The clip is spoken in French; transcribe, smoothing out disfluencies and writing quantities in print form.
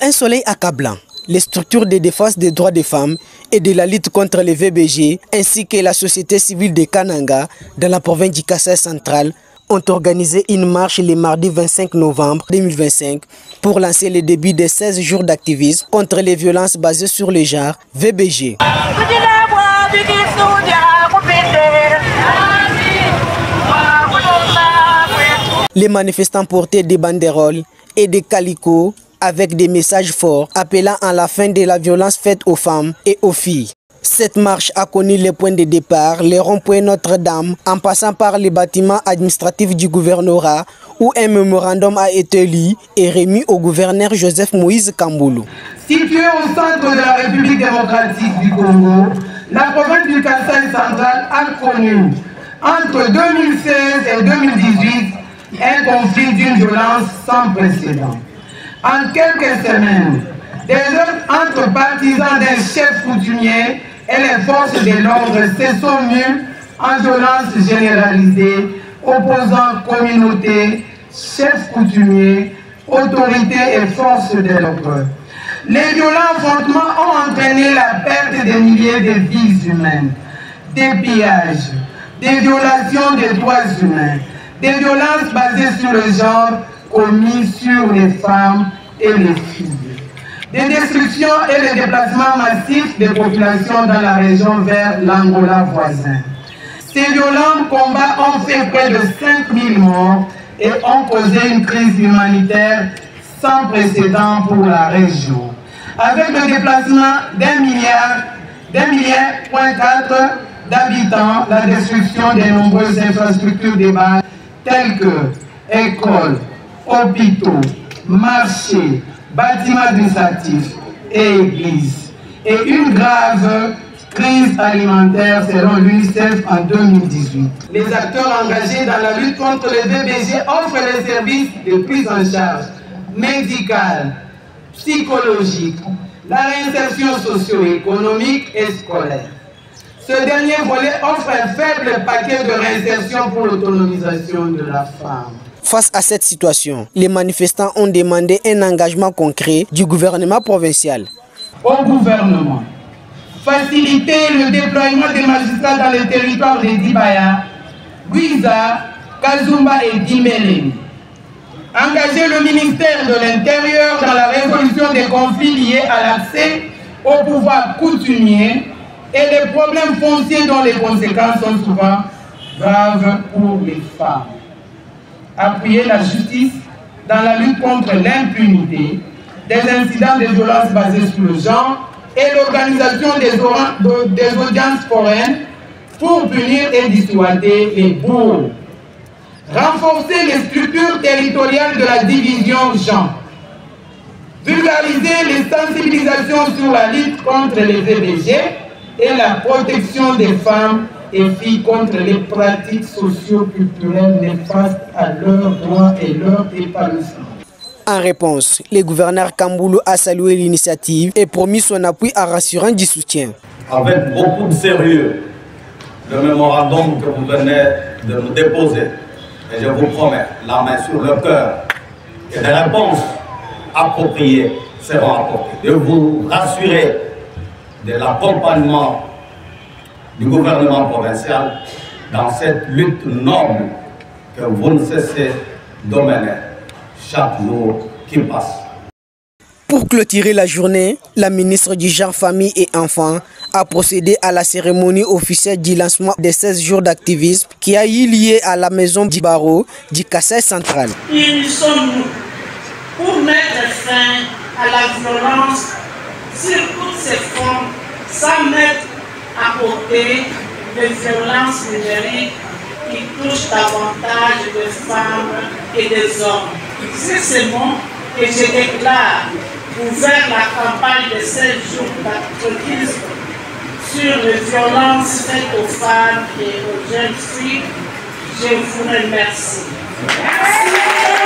un soleil accablant, les structures de défense des droits des femmes et de la lutte contre les VBG, ainsi que la société civile de Kananga, dans la province du Kasaï central, ont organisé une marche le mardi 25 novembre 2025 pour lancer le début des 16 jours d'activisme contre les violences basées sur le genre VBG. Les manifestants portaient des banderoles et des calicots avec des messages forts appelant à la fin de la violence faite aux femmes et aux filles. Cette marche a connu les points de départ, les ronds-points Notre-Dame, en passant par les bâtiments administratifs du gouvernorat où un mémorandum a été lu et remis au gouverneur Joseph Moïse Kamboulou. Située au centre de la République démocratique du Congo, la province du Kasaï central a connu entre 2016 et 2018 un conflit d'une violence sans précédent. En quelques semaines, des heurts entre partisans d'un chef coutumier et les forces de l'ordre se sont mus en violence généralisée, opposant communauté, chefs coutumiers, autorités et forces de l'ordre. Les violents affrontements ont entraîné la perte de milliers de vies humaines, des pillages, des violations des droits humains, des violences basées sur le genre commises sur les femmes et les filles, des destructions et les déplacements massifs des populations dans la région vers l'Angola voisin. Ces violents combats ont fait près de 5000 morts et ont causé une crise humanitaire sans précédent pour la région. Avec le déplacement d'1,4 milliard d'habitants, la destruction de nombreuses infrastructures de base telles que écoles, hôpitaux, marchés, bâtiments administratifs et églises, et une grave crise alimentaire selon l'UNICEF en 2018. Les acteurs engagés dans la lutte contre les VBG offrent les services de prise en charge médicale, psychologique, la réinsertion socio-économique et scolaire. Ce dernier volet offre un faible paquet de réinsertion pour l'autonomisation de la femme. Face à cette situation, les manifestants ont demandé un engagement concret du gouvernement provincial. Au gouvernement, faciliter le déploiement des magistrats dans les territoires de Dibaya, Guiza, Kazumba et Dimélé. Engager le ministère de l'Intérieur dans la résolution des conflits liés à l'accès au pouvoir coutumier et les problèmes fonciers dont les conséquences sont souvent graves pour les femmes. Appuyer la justice dans la lutte contre l'impunité, des incidents de violence basés sur le genre et l'organisation des audiences foraines pour punir et dissuader les bourgs. Renforcer les structures territoriales de la division genre. Vulgariser les sensibilisations sur la lutte contre les VBG et la protection des femmes et filles contre les pratiques socio-culturelles néfastes à leurs droits et leur épanouissement. En réponse, le gouverneur Kamboulou a salué l'initiative et promis son appui en rassurant du soutien. Avec beaucoup de sérieux, le mémorandum que vous venez de nous déposer, et je vous promets, la main sur le cœur, que des réponses appropriées seront apportées. De vous rassurer de l'accompagnement du gouvernement provincial dans cette lutte noble que vous ne cessez de mener chaque jour qui passe. Pour clôturer la journée, la ministre du Genre, Famille et Enfants a procédé à la cérémonie officielle du lancement des 16 jours d'activisme qui a eu lieu à la maison du barreau du Kasaï central. Ils sont nous pour mettre fin à la violence sur toutes ses formes sans mettre à côté des violences numériques qui touchent davantage de femmes et des hommes. C'est ce mot que je déclare ouvert la campagne de 16 jours d'activisme sur les violences faites aux femmes et aux jeunes filles. Je vous remercie. Merci.